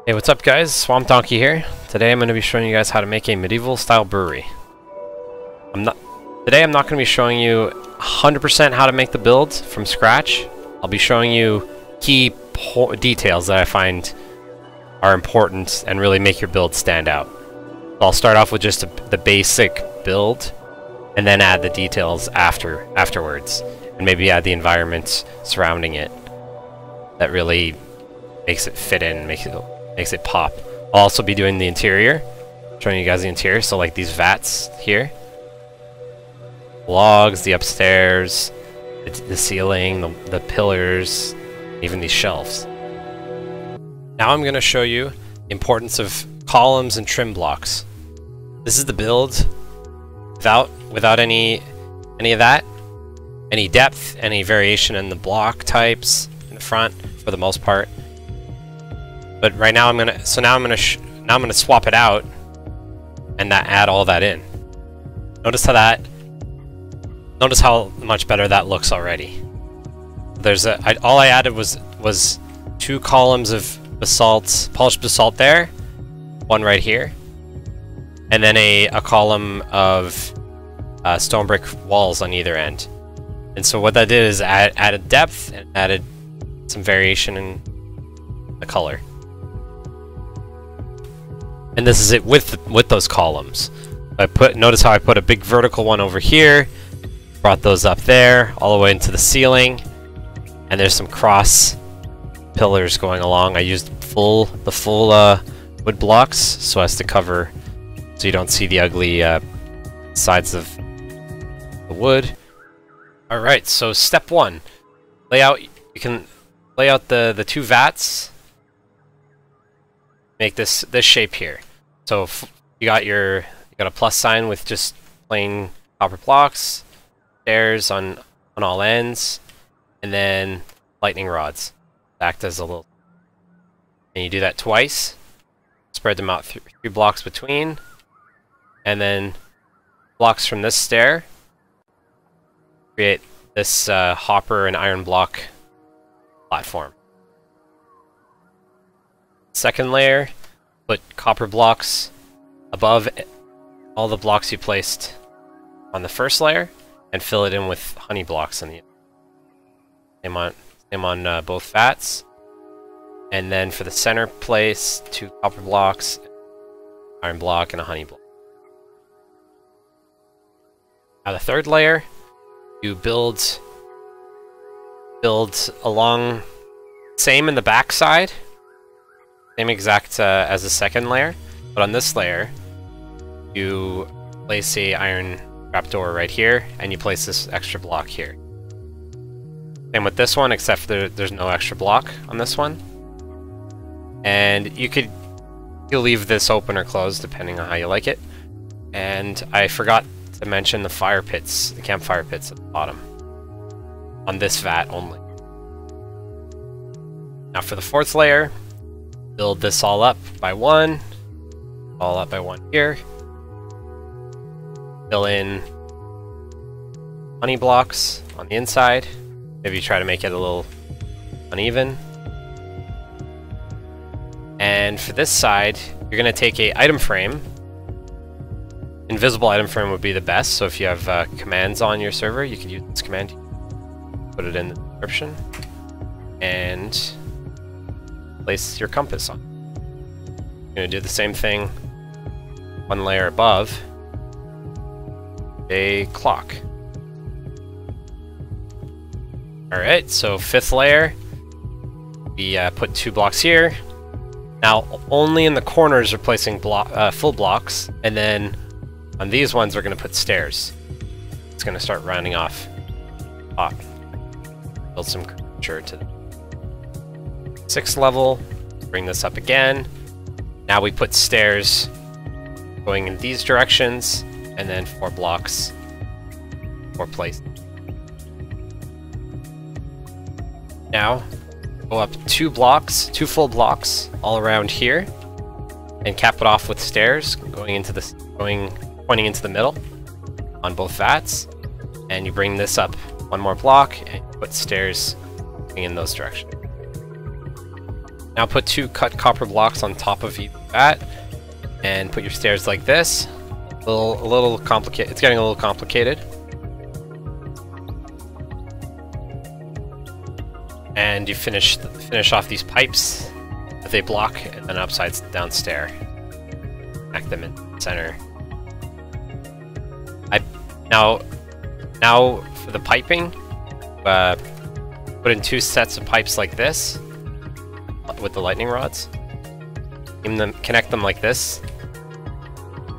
Hey, what's up guys? Swamp Donkey here. Today I'm going to be showing you guys how to make a medieval style brewery. Today I'm not going to be showing you 100% how to make the build from scratch. I'll be showing you key details that I find are important and really make your build stand out. So I'll start off with just the basic build and then add the details afterwards, and maybe add the environment surrounding it that really makes it fit in, makes it pop. I'll also be doing the interior, showing you guys the interior, so like these vats here, logs, the upstairs, the ceiling, the pillars, even these shelves. Now I'm going to show you the importance of columns and trim blocks. This is the build without any of that, any depth, any variation in the block types in the front for the most part. But right now I'm gonna swap it out and add all that in. Notice how much better that looks already. All I added was 2 columns of basalt, polished basalt there, one right here, and then a column of stone brick walls on either end. And so what that did is added depth and added some variation in the color. And this is it with those columns. Notice how I put a big vertical one over here, brought those up there, all the way into the ceiling, and there's some cross pillars going along. I used the full wood blocks so as to cover, so you don't see the ugly sides of the wood. All right, so step 1, layout. You can lay out the 2 vats. Make this shape here. So you got a plus sign with just plain copper blocks, stairs on all ends, and then lightning rods act as a little. And you do that twice. Spread them out 3 blocks between, and then blocks from this stair. Create this hopper and iron block platform. Second layer, put copper blocks above all the blocks you placed on the first layer, and fill it in with honey blocks on the same on both vats. And then for the center place, 2 copper blocks, iron block, and a honey block. Now the third layer, you build along, same in the back side. Same exact as the second layer, but on this layer, you place a iron trapdoor right here, and you place this extra block here. Same with this one, except there's no extra block on this one. And you'll leave this open or closed depending on how you like it. And I forgot to mention the fire pits, the campfire pits at the bottom, on this vat only. Now for the fourth layer, build this all up by 1 here. Fill in honey blocks on the inside. Maybe try to make it a little uneven. And for this side, you're going to take a item frame. Invisible item frame would be the best, so if you have commands on your server, you can use this command. Put it in the description. And place your compass on. You're going to do the same thing 1 layer above, a clock. Alright, so 5th layer, we put 2 blocks here. Now only in the corners we're placing full blocks, and then on these ones we're going to put stairs. It's going to start rounding off top. Build some curvature to the 6th level, bring this up again. Now we put stairs going in these directions, and then 4 blocks, 4 places. Now, go up 2 full blocks all around here, and cap it off with stairs pointing into the middle on both vats. And you bring this up 1 more block, and put stairs in those directions. Now put 2 cut copper blocks on top of each that, and put your stairs like this. A little complicated. It's getting a little complicated. And you finish off these pipes with a block and an upside down stair. Connect them in the center. Now for the piping, put in 2 sets of pipes like this with the lightning rods. Connect them like this.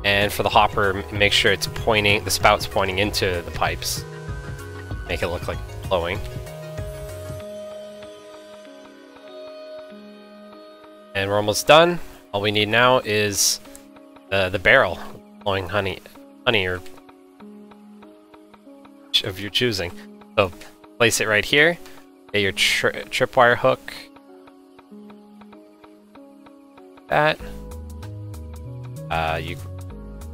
And for the hopper, make sure it's pointing, the spout's pointing into the pipes. Make it look like flowing. And we're almost done. All we need now is the barrel blowing honey or of your choosing. So place it right here. Get your tripwire hook. That. You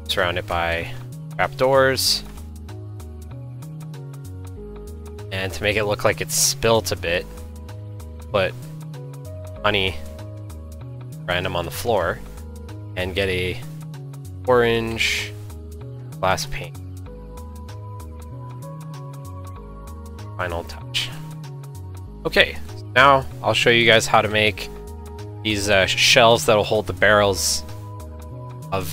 surround it by trapdoors. And to make it look like it's spilt a bit, put honey random on the floor and get a orange glass paint. Final touch. Okay, now I'll show you guys how to make these shelves that'll hold the barrels of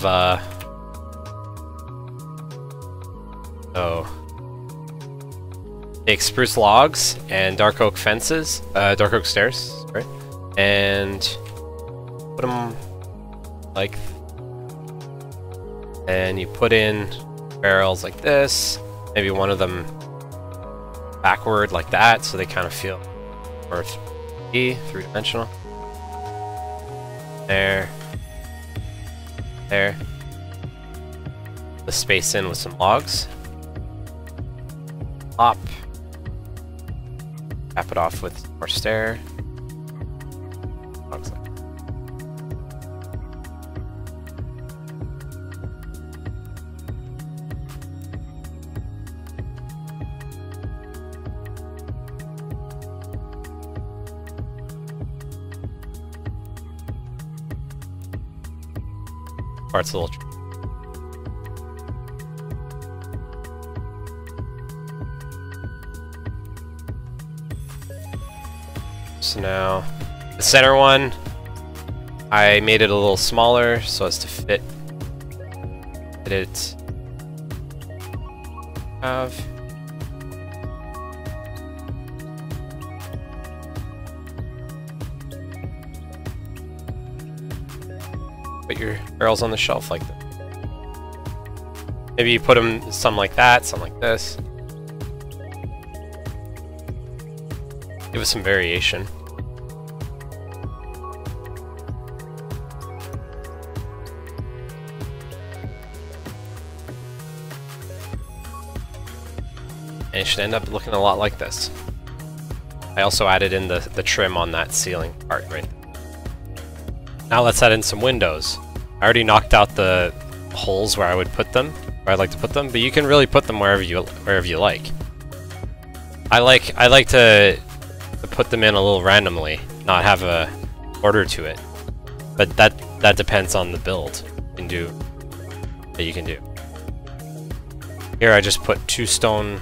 take spruce logs and dark oak fences, dark oak stairs, right? And put them like, and you put in barrels like this, maybe one of them backward like that, so they kind of feel more three-dimensional. There. The space in with some logs. Up. Cap it off with more stair. Logs like parts a little. So now the center one, I made it a little smaller so as to fit it. Put your barrels on the shelf like that. Maybe you put them some like that, some like this. Give it some variation. And it should end up looking a lot like this. I also added in the trim on that ceiling part right there. Now let's add in some windows. I already knocked out the holes where I would put them, where I'd like to put them, but you can really put them wherever you like. I like to put them in a little randomly, not have a order to it. But that depends on the build you can do. Here I just put 2 stone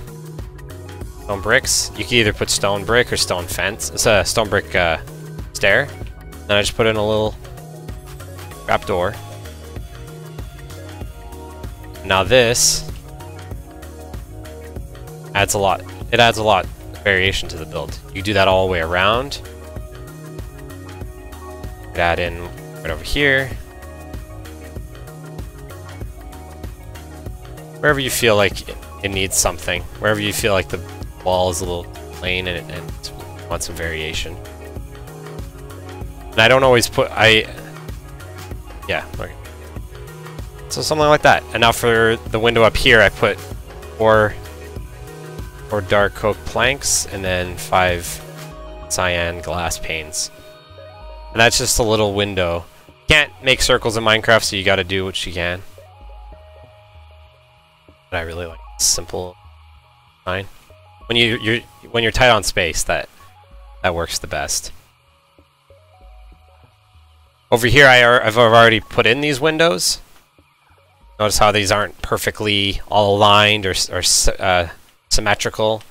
bricks. You can either put stone brick or stone fence. It's a stone brick stair. Then I just put in a little trapdoor. Now this adds a lot. It adds a lot of variation to the build. You do that all the way around. You could add in right over here. Wherever you feel like it needs something. Wherever you feel like the wall is a little plain and want some variation. And I don't always put yeah, okay. So something like that. And now for the window up here, I put 4 dark oak planks and then 5 cyan glass panes. And that's just a little window. You can't make circles in Minecraft, so you gotta do what you can. But I really like simple design. When you're tight on space, that works the best. Over here, I've already put in these windows. Notice how these aren't perfectly all aligned or symmetrical.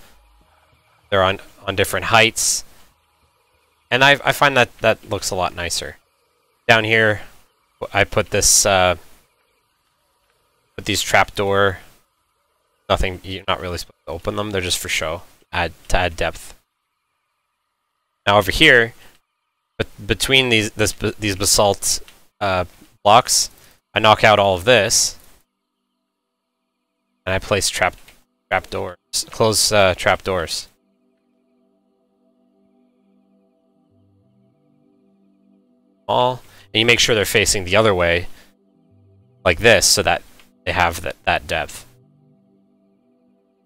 They're on different heights. And I find that looks a lot nicer. Down here, I put this, put these trapdoor. Nothing, you're not really supposed to open them. They're just for show, to add depth. Now over here, between these basalt blocks, I knock out all of this, and I place trapdoors, close trapdoors. All, and you make sure they're facing the other way, like this, so that they have that depth.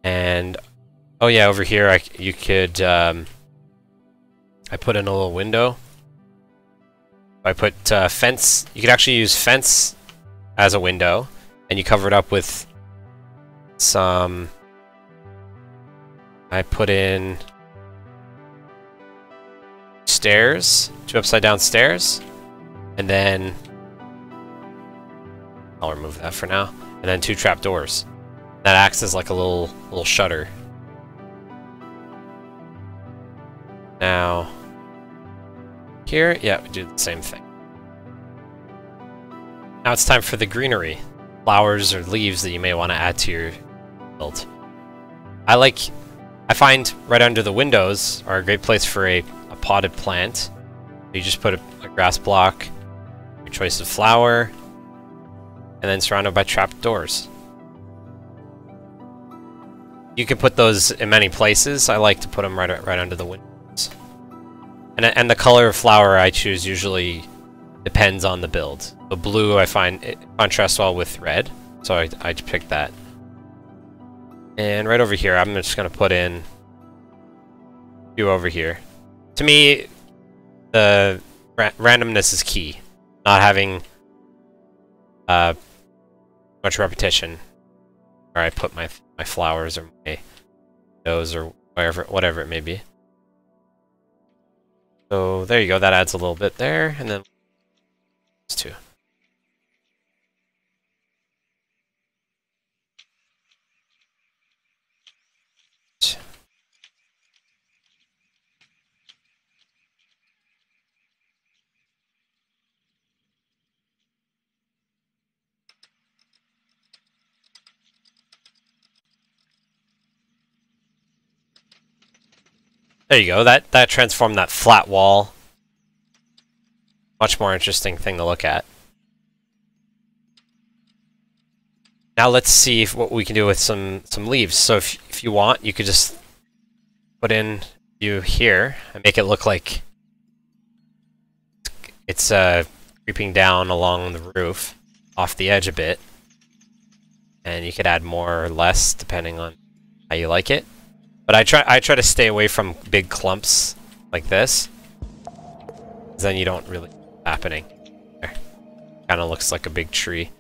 And oh yeah, over here you could I put in a little window. I put fence. You could actually use fence as a window, and you cover it up with some. I put in stairs, 2 upside down stairs, and then I'll remove that for now. And then 2 trapdoors. That acts as like a little shutter. Now, here, yeah, we do the same thing. Now it's time for the greenery. Flowers or leaves that you may want to add to your build. I find right under the windows are a great place for a potted plant. You just put a grass block, your choice of flower, and then surrounded by trapdoors. You can put those in many places. I like to put them right under the windows. And the color of flower I choose usually depends on the build. The blue I find it contrasts well with red, so I picked that. And right over here, I'm just gonna put in a few over here. To me, the randomness is key. Not having much repetition. Where I put my flowers or my windows or whatever it may be. So there you go. That adds a little bit there, and then these 2. There you go. That transformed that flat wall. Much more interesting thing to look at. Now let's see what we can do with some leaves. So if you want, you could just put in you here and make it look like it's creeping down along the roof off the edge a bit. And you could add more or less depending on how you like it. But I try to stay away from big clumps like this, because then you don't really happening. There, kind of looks like a big tree.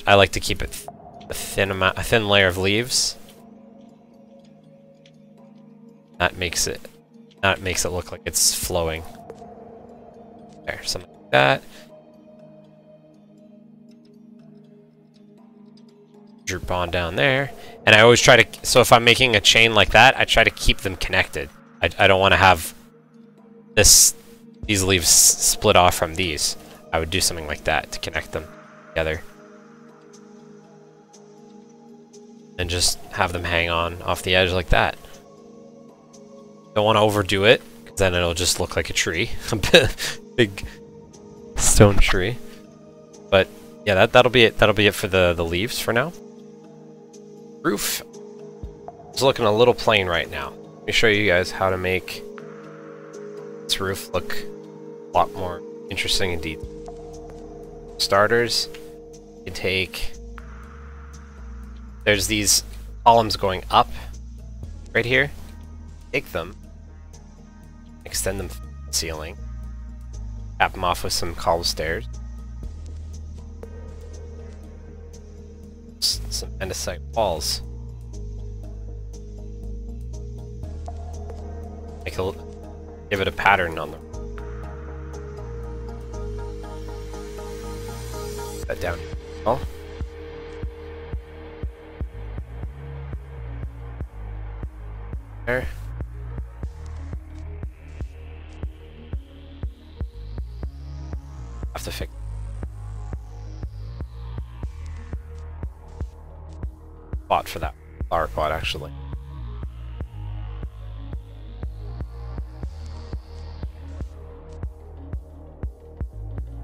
I like to keep it a thin layer of leaves. That makes it look like it's flowing. There, something like that. Droop on down there. And I always try to, so if I'm making a chain like that, I try to keep them connected. I don't want to have these leaves split off from these. I would do something like that to connect them together. And just have them hang on off the edge like that. Don't want to overdo it, because then it'll just look like a tree. A big stone tree. But yeah, that'll be it. That'll be it for the leaves for now. Roof is looking a little plain right now. Let me show you guys how to make this roof look a lot more interesting and deep. Starters, you take, there's these columns going up right here. Take them, extend them to the ceiling, cap them off with some cobble stairs, some andesite walls. Give it a pattern on them. that down. Oh. There. Have to fix spot for that flower pot actually.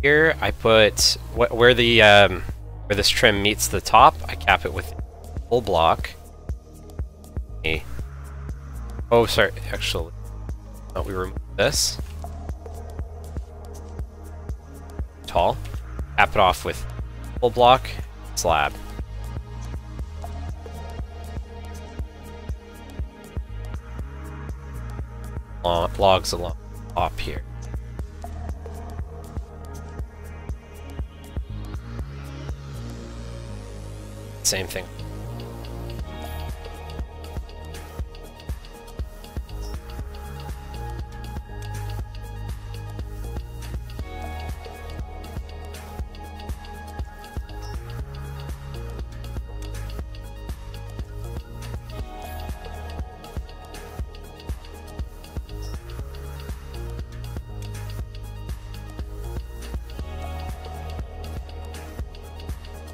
Here I put where this trim meets the top. I cap it with a full block. Oh, sorry. Actually, no, we remove this. Tall. Cap it off with full block slab. Logs along the top here. Same thing.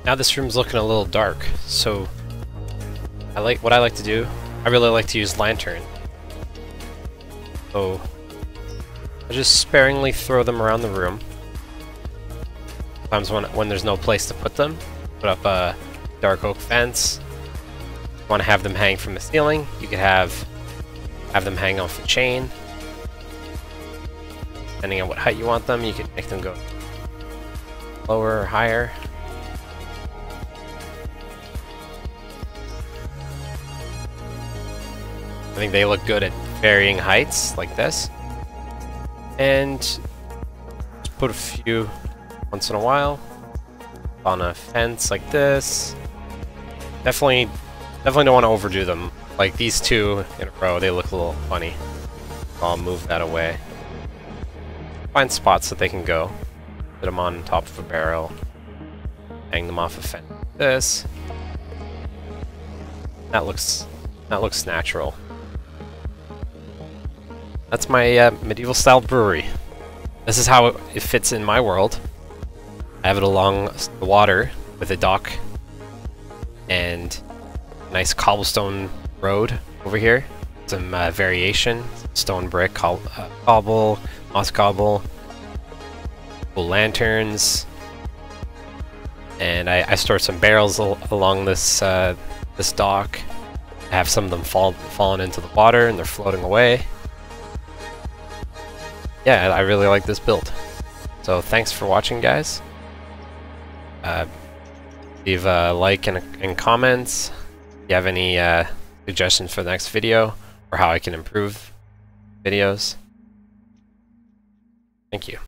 Now this room's looking a little dark, so what I like to do, I really like to use lantern. So I just sparingly throw them around the room. Sometimes when there's no place to put them, put up a dark oak fence. If you want to have them hang from the ceiling, you could have them hang off a chain. Depending on what height you want them, you can make them go lower or higher. I think they look good at varying heights, like this. And just put a few once in a while on a fence like this. Definitely don't want to overdo them. Like these two in a row, they look a little funny. I'll move that away. Find spots that they can go. Put them on top of a barrel. Hang them off a fence like this. That looks natural. That's my medieval style brewery. This is how it fits in my world. I have it along the water with a dock and a nice cobblestone road over here. Some variation, stone brick, cobble, moss cobble, cool lanterns, and I store some barrels along this this dock. I have some of them fallen into the water and they're floating away. Yeah, I really like this build. So thanks for watching, guys. Leave a like and comments if you have any suggestions for the next video or how I can improve videos. Thank you.